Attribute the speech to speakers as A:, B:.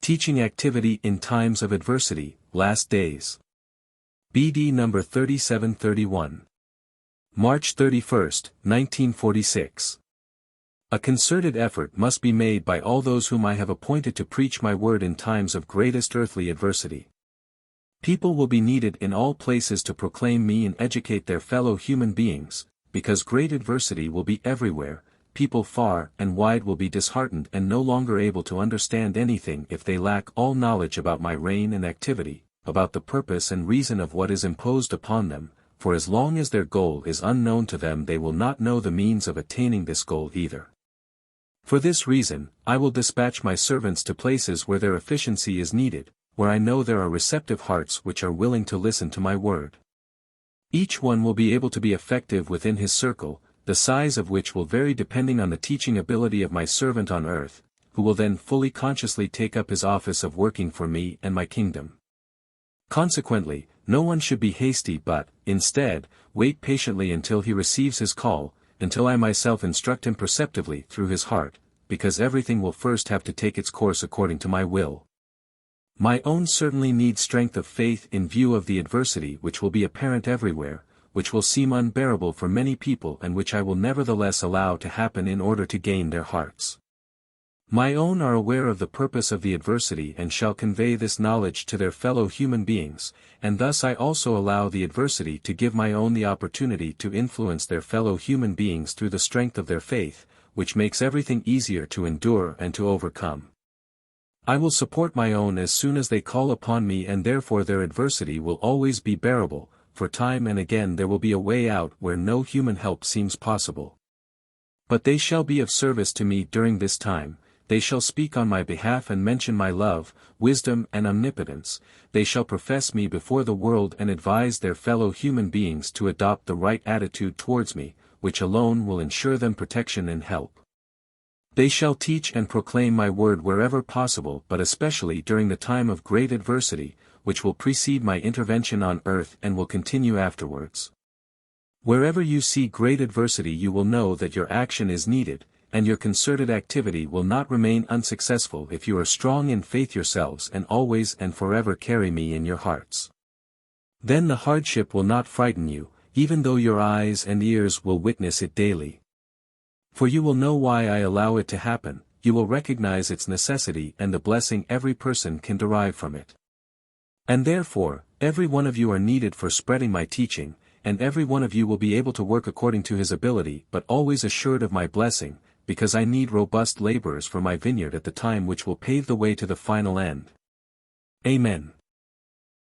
A: Teaching activity in times of adversity, last days. BD number 3731. March 31, 1946. A concerted effort must be made by all those whom I have appointed to preach my word in times of greatest earthly adversity. People will be needed in all places to proclaim me and educate their fellow human beings, because great adversity will be everywhere. People far and wide will be disheartened and no longer able to understand anything if they lack all knowledge about my reign and activity, about the purpose and reason of what is imposed upon them, for as long as their goal is unknown to them they will not know the means of attaining this goal either. For this reason, I will dispatch my servants to places where their efficiency is needed, where I know there are receptive hearts which are willing to listen to my word. Each one will be able to be effective within his circle, the size of which will vary depending on the teaching ability of my servant on earth, who will then fully consciously take up his office of working for me and my kingdom. Consequently, no one should be hasty but, instead, wait patiently until he receives his call, until I myself instruct him perceptively through his heart, because everything will first have to take its course according to my will. My own certainly needs strength of faith in view of the adversity which will be apparent everywhere, which will seem unbearable for many people and which I will nevertheless allow to happen in order to gain their hearts. My own are aware of the purpose of the adversity and shall convey this knowledge to their fellow human beings, and thus I also allow the adversity to give my own the opportunity to influence their fellow human beings through the strength of their faith, which makes everything easier to endure and to overcome. I will support my own as soon as they call upon me and therefore their adversity will always be bearable, for time and again there will be a way out where no human help seems possible. But they shall be of service to me during this time, they shall speak on my behalf and mention my love, wisdom and omnipotence, they shall profess me before the world and advise their fellow human beings to adopt the right attitude towards me, which alone will ensure them protection and help. They shall teach and proclaim my word wherever possible but especially during the time of great adversity, which will precede my intervention on earth and will continue afterwards. Wherever you see great adversity you will know that your action is needed, and your concerted activity will not remain unsuccessful if you are strong in faith yourselves and always and forever carry me in your hearts. Then the hardship will not frighten you, even though your eyes and ears will witness it daily. For you will know why I allow it to happen, you will recognize its necessity and the blessing every person can derive from it. And therefore, every one of you are needed for spreading my teaching, and every one of you will be able to work according to his ability but always assured of my blessing, because I need robust laborers for my vineyard at the time which will pave the way to the final end. Amen.